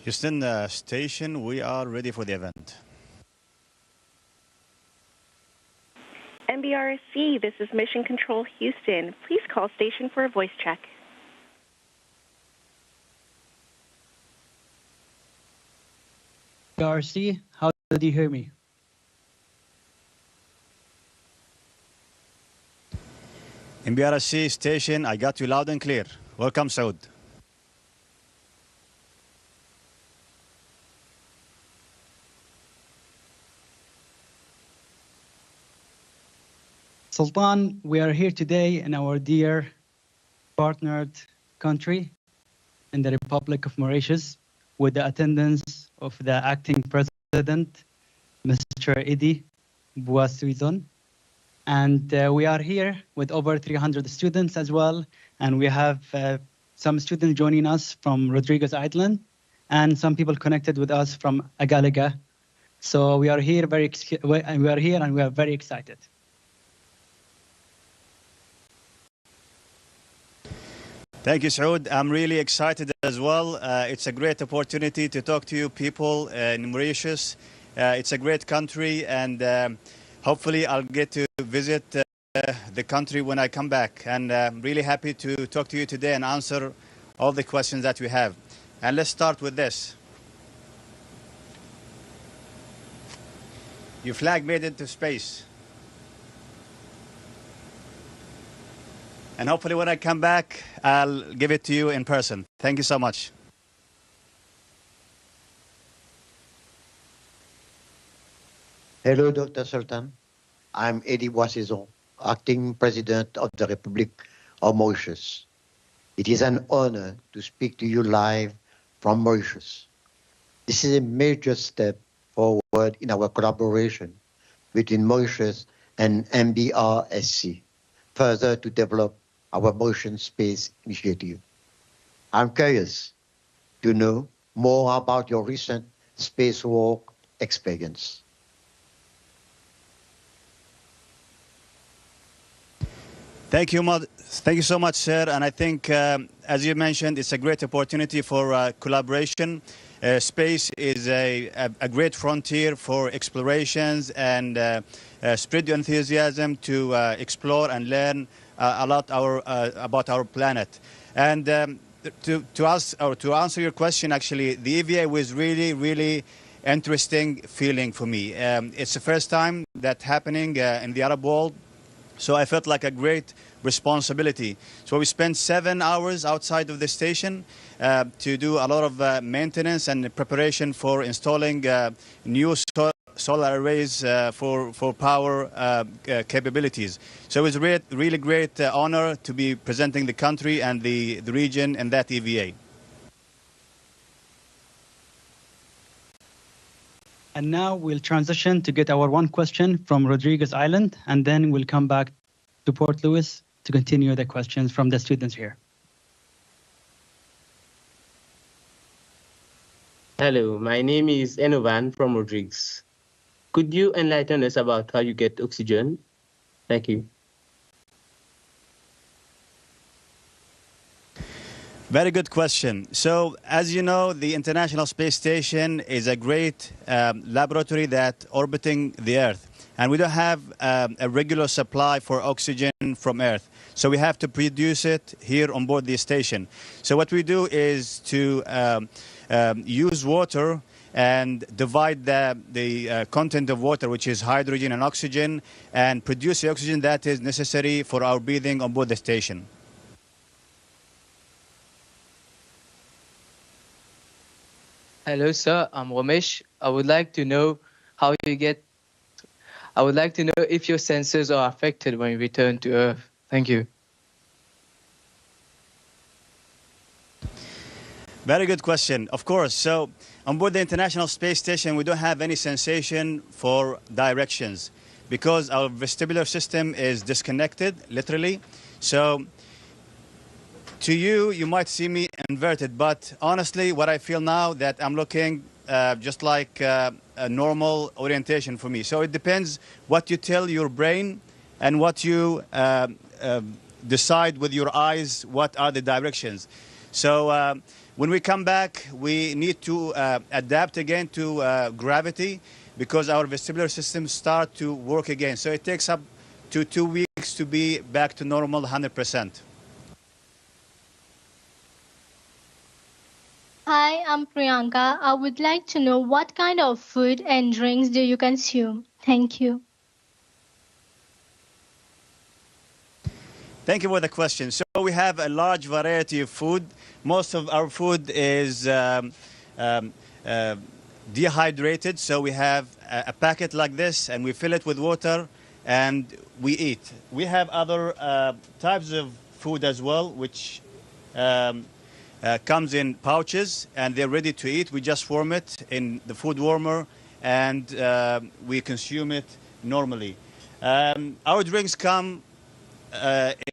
Houston station, we are ready for the event. MBRC, this is Mission Control Houston. Please call station for a voice check. MBRC, how did you hear me? MBRC station, I got you loud and clear. Welcome, Saud. Sultan, we are here today in our dear partnered country, in the Republic of Mauritius, with the attendance of the acting president, Mr. Edi Bouassouizon. And we are here with over 300 students as well. And we have some students joining us from Rodriguez Island and some people connected with us from Agalaga. So we are here and we are very excited. Thank you, Saud. I'm really excited as well. It's a great opportunity to talk to you people in Mauritius. It's a great country, and hopefully I'll get to visit the country when I come back. And I'm really happy to talk to you today and answer all the questions that we have. And let's start with this. Your flag made it to space. And hopefully when I come back, I'll give it to you in person. Thank you so much. Hello, Dr. Sultan. I'm Edi Bouassouizon, acting president of the Republic of Mauritius. It is an honor to speak to you live from Mauritius. This is a major step forward in our collaboration between Mauritius and MBRSC, further to develop our Mauritian Space Initiative. I'm curious to know more about your recent spacewalk experience. Thank you so much, sir. And I think, as you mentioned, it's a great opportunity for collaboration. Space is a great frontier for explorations and spread your enthusiasm to explore and learn a lot about our planet. And to answer your question, actually, the EVA was really interesting feeling for me. It's the first time that's happening in the Arab world, so I felt like a great responsibility. So we spent 7 hours outside of the station to do a lot of maintenance and preparation for installing new solar arrays for power capabilities. So it was a really great honor to be presenting the country and the region in that EVA. And now we'll transition to get our one question from Rodriguez Island, and then we'll come back to Port Louis to continue the questions from the students here. Hello, my name is Enovan from Rodriguez. Could you enlighten us about how you get oxygen? Thank you. Very good question. So, as you know, the International Space Station is a great laboratory that orbiting the Earth. And we don't have a regular supply for oxygen from Earth. So we have to produce it here on board the station. So what we do is to use water and divide the content of water, which is hydrogen and oxygen, and produce the oxygen that is necessary for our breathing on board the station. Hello, sir. I'm Ramesh. I would like to know if your senses are affected when you return to Earth. Thank you. Very good question. Of course. So on board the International Space Station, we don't have any sensation for directions because our vestibular system is disconnected, literally. So to you, you might see me inverted, but honestly, what I feel now that I'm looking just like a normal orientation for me. So it depends what you tell your brain and what you decide with your eyes, what are the directions. So When we come back, we need to adapt again to gravity because our vestibular systems start to work again. So it takes up to 2 weeks to be back to normal 100%. Hi, I'm Priyanka. I would like to know what kind of food and drinks do you consume? Thank you. Thank you for the question. So we have a large variety of food. Most of our food is um, uh, dehydrated. So we have a packet like this, and we fill it with water, and we eat. We have other types of food as well, which comes in pouches, and they're ready to eat. We just warm it in the food warmer, and we consume it normally. Our drinks come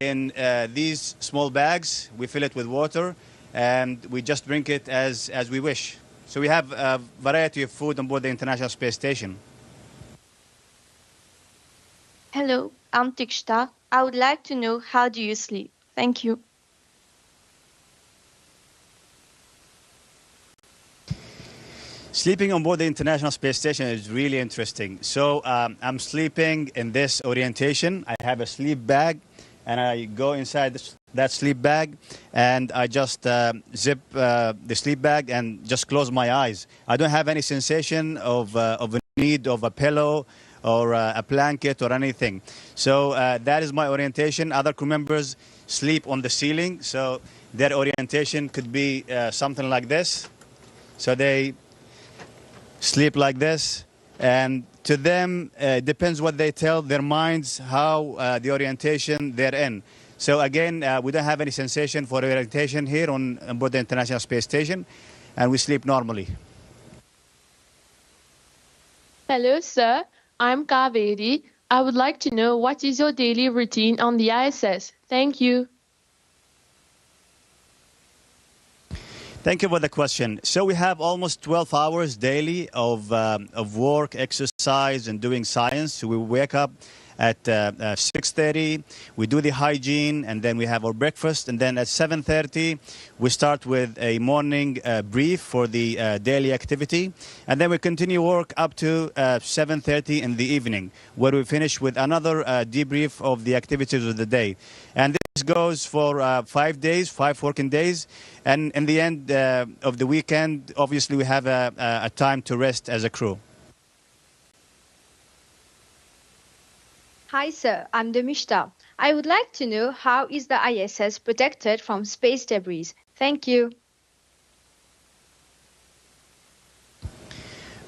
in these small bags. We fill it with water, and we just drink it as we wish. So we have a variety of food on board the International Space Station. Hello, I'm Tikshta. I would like to know how do you sleep? Thank you. Sleeping on board the International Space Station is really interesting. So I'm sleeping in this orientation. I have a sleep bag, and I go inside that sleep bag, and I just zip the sleep bag and just close my eyes. I don't have any sensation of a need of a pillow or a blanket or anything. So that is my orientation. Other crew members sleep on the ceiling, so their orientation could be something like this. So they sleep like this, and to them it depends what they tell their minds how the orientation they're in. So again, we don't have any sensation for orientation here on board the International Space Station, and we sleep normally. Hello, sir. I'm Kaveri. I would like to know what is your daily routine on the ISS? Thank you. Thank you for the question. So we have almost 12 hours daily of work, exercise, and doing science. So we wake up at 6:30. We do the hygiene, and then we have our breakfast. And then at 7:30, we start with a morning brief for the daily activity. And then we continue work up to 7:30 in the evening, where we finish with another debrief of the activities of the day. And this goes for 5 days, 5 working days. And in the end of the weekend, obviously, we have a time to rest as a crew. Hi, sir. I'm Demishta. I would like to know how is the ISS protected from space debris? Thank you.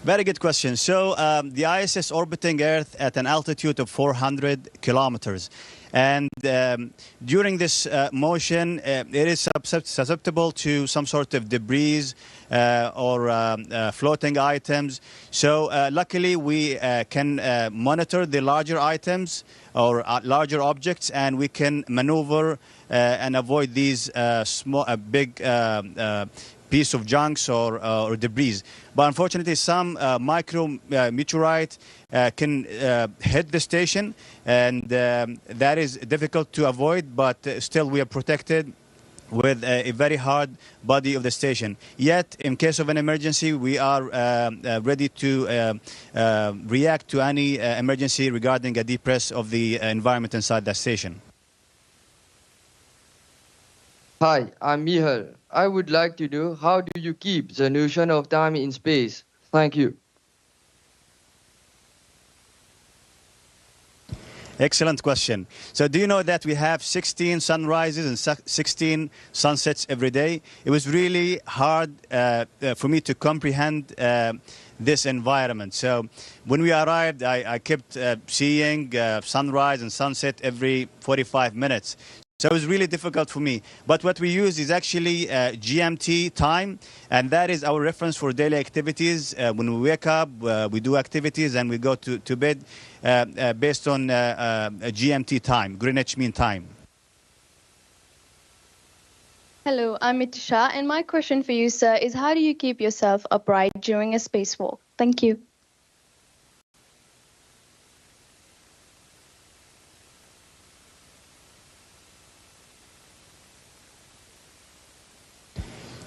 Very good question. So the ISS orbiting Earth at an altitude of 400 kilometers. And during this motion, it is susceptible to some sort of debris or floating items. So luckily, we can monitor the larger items or larger objects, and we can maneuver and avoid these big piece of junks or debris. But unfortunately, some micro meteorite can hit the station, and that is difficult to avoid, but still we are protected with a very hard body of the station. Yet, in case of an emergency, we are ready to react to any emergency regarding a depress of the environment inside the station. Hi, I'm Mihal. I would like to know how do you keep the notion of time in space? Thank you. Excellent question. So do you know that we have 16 sunrises and 16 sunsets every day? It was really hard for me to comprehend this environment. So when we arrived, I kept seeing sunrise and sunset every 45 minutes. So it was really difficult for me. But what we use is actually GMT time, and that is our reference for daily activities. When we wake up, we do activities, and we go to bed based on GMT time, Greenwich Mean Time. Hello, I'm Mitisha, and my question for you, sir, is how do you keep yourself upright during a spacewalk? Thank you.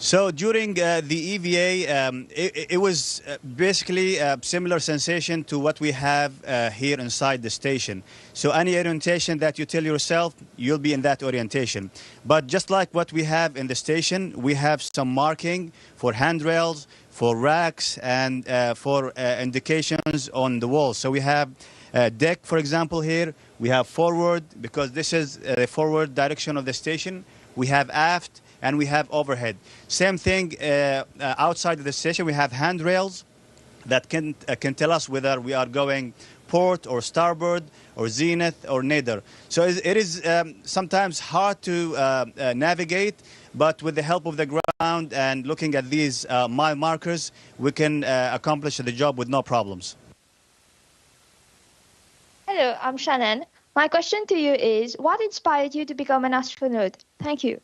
So during the EVA, it was basically a similar sensation to what we have here inside the station. So any orientation that you tell yourself, you'll be in that orientation. But just like what we have in the station, we have some marking for handrails, for racks, and for indications on the walls. So we have deck, for example, here. We have forward, because this is the forward direction of the station. We have aft, and we have overhead. Same thing outside of the station. We have handrails that can tell us whether we are going port or starboard or zenith or nadir. So it is sometimes hard to navigate, but with the help of the ground and looking at these mile markers, we can accomplish the job with no problems. Hello, I'm Shannon. My question to you is, what inspired you to become an astronaut? Thank you.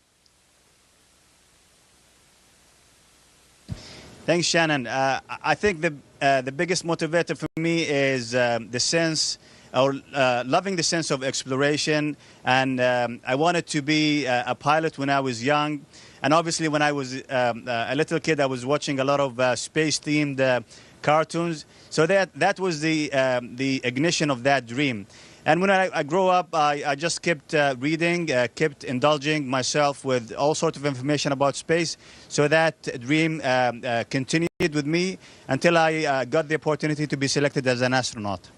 Thanks, Shannon. I think the biggest motivator for me is the sense, or loving the sense of exploration. And I wanted to be a pilot when I was young. And obviously, when I was a little kid, I was watching a lot of space-themed cartoons. So that was the ignition of that dream. And when I grew up, I just kept reading, kept indulging myself with all sorts of information about space. So that dream continued with me until I got the opportunity to be selected as an astronaut.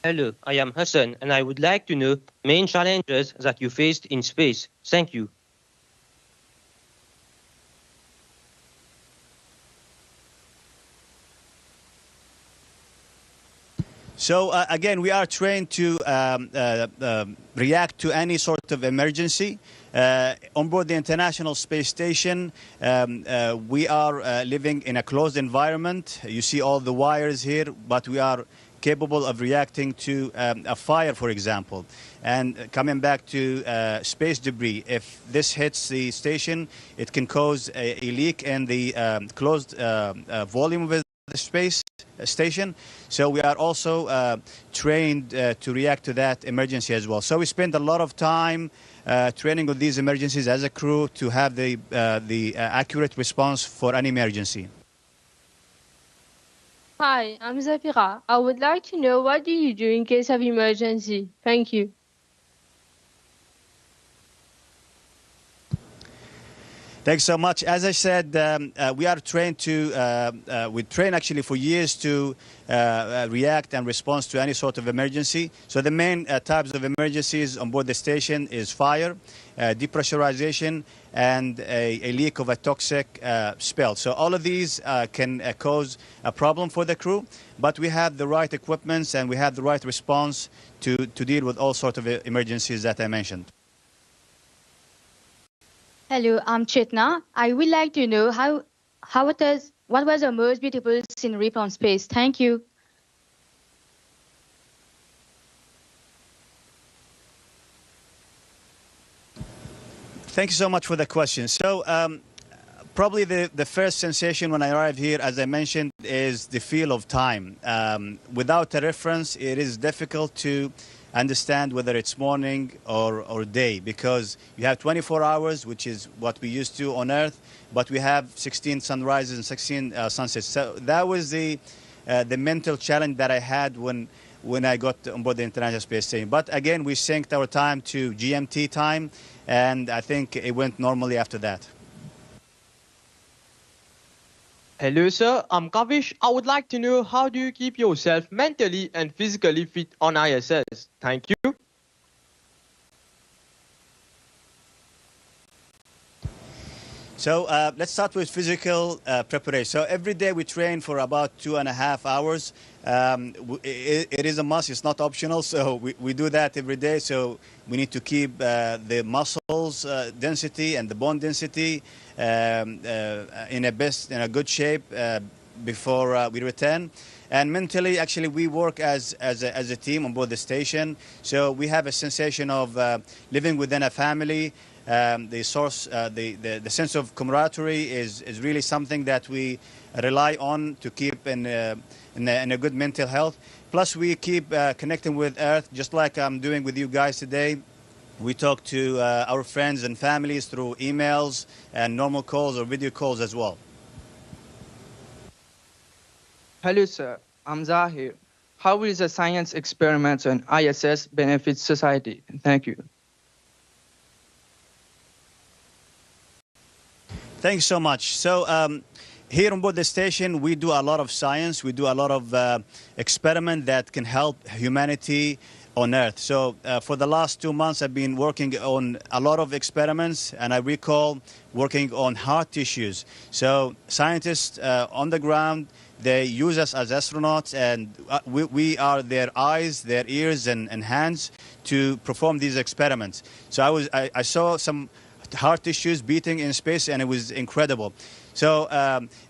Hello, I am Hassan, and I would like to know main challenges that you faced in space. Thank you. So again, we are trained to react to any sort of emergency. On board the International Space Station, we are living in a closed environment. You see all the wires here, but we are capable of reacting to a fire, for example. And coming back to space debris, if this hits the station, it can cause a leak in the closed volume of the space station. So we are also trained to react to that emergency as well. So we spend a lot of time training with these emergencies as a crew to have the accurate response for any emergency. Hi, I'm Zafira. I would like to know, what do you do in case of emergency? Thank you. Thanks so much. As I said, we are trained to, we train actually for years to react and respond to any sort of emergency. So the main types of emergencies on board the station is fire, depressurization, and a leak of a toxic spill. So all of these can cause a problem for the crew, but we have the right equipments and we have the right response to deal with all sorts of emergencies that I mentioned. Hello, I'm Chetna. I would like to know what was the most beautiful scenery from space? Thank you. Thank you so much for the question. So probably the first sensation when I arrived here, as I mentioned, is the feel of time. Without a reference, it is difficult to understand whether it's morning or day, because you have 24 hours, which is what we used to on Earth, but we have 16 sunrises and 16 sunsets. So that was the mental challenge that I had when I got on board the International Space Station. But again, we synced our time to GMT time, and I think it went normally after that. Hello, sir. I'm Kavish. I would like to know, how do you keep yourself mentally and physically fit on ISS? Thank you. So let's start with physical preparation. So every day we train for about 2.5 hours. It is a must. It's not optional. So we do that every day. So we need to keep the muscles density and the bone density in a good shape before we return. And mentally, actually, we work as a team on board the station. So we have a sensation of living within a family. The sense of camaraderie is really something that we rely on to keep in a good mental health. Plus, we keep connecting with Earth, just like I'm doing with you guys today. We talk to our friends and families through emails and normal calls or video calls as well. Hello, sir. I'm Zahir. How will the science experiments on ISS benefit society? Thank you. Thanks so much. So here on board the station, we do a lot of science. We do a lot of experiment that can help humanity on Earth. So for the last 2 months, I've been working on a lot of experiments, and I recall working on heart tissues. So scientists on the ground, they use us as astronauts, and we are their eyes, their ears, and hands to perform these experiments. So I saw some heart tissues beating in space, and it was incredible. So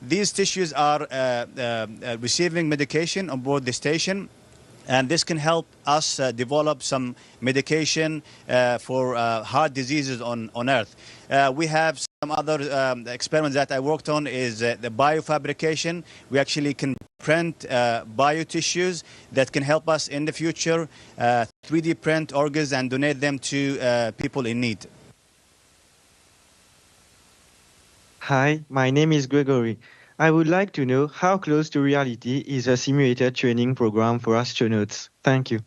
these tissues are receiving medication on board the station, and this can help us develop some medication for heart diseases on Earth. We have some other experiments that I worked on is the biofabrication. We actually can print biotissues that can help us in the future 3D print organs and donate them to people in need. Hi, my name is Gregory. I would like to know how close to reality is a simulated training program for astronauts. Thank you.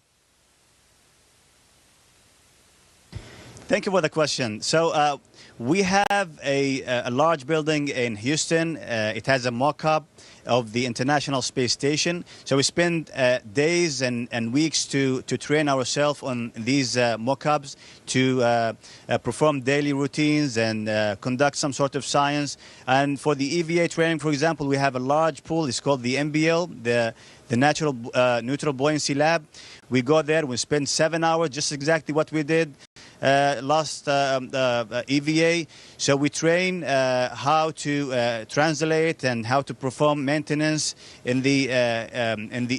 Thank you for the question. So we have a large building in Houston. It has a mock-up of the International Space Station. So we spend days and weeks to train ourselves on these mock-ups, to perform daily routines and conduct some sort of science. And for the EVA training, for example, we have a large pool. It's called the NBL, the Natural Neutral Buoyancy Lab. We go there, we spend 7 hours, just exactly what we did last EVA. So we train how to translate and how to perform maintenance in the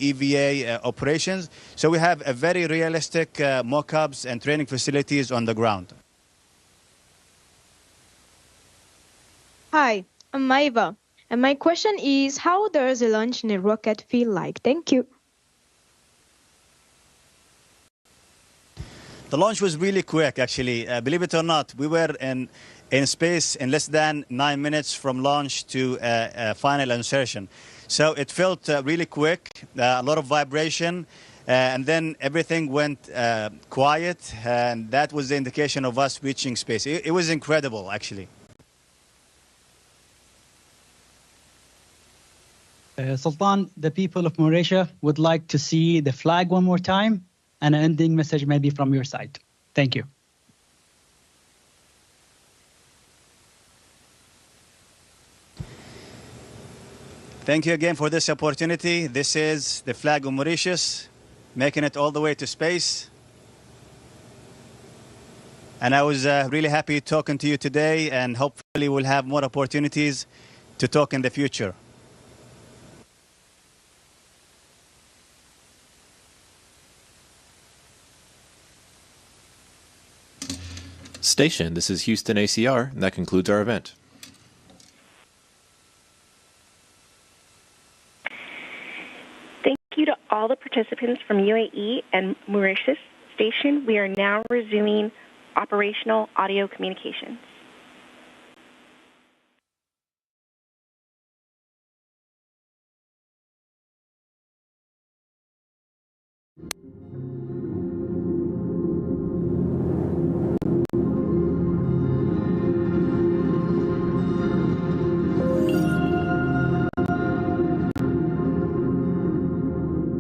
EVA operations. So we have a very realistic mock-ups and training facilities on the ground. Hi, I'm Maiva, and my question is, how does a launch in a rocket feel like? Thank you. The launch was really quick, actually. Believe it or not, we were in space in less than 9 minutes from launch to final insertion. So it felt really quick, a lot of vibration, and then everything went quiet, and that was the indication of us reaching space. It was incredible, actually. Sultan, the people of Mauritius would like to see the flag one more time, and an ending message maybe from your side. Thank you. Thank you again for this opportunity. This is the flag of Mauritius, making it all the way to space. And I was really happy talking to you today, and hopefully we'll have more opportunities to talk in the future. Station, this is Houston ACR, and that concludes our event. Thank you to all the participants from UAE and Mauritius Station. We are now resuming operational audio communications.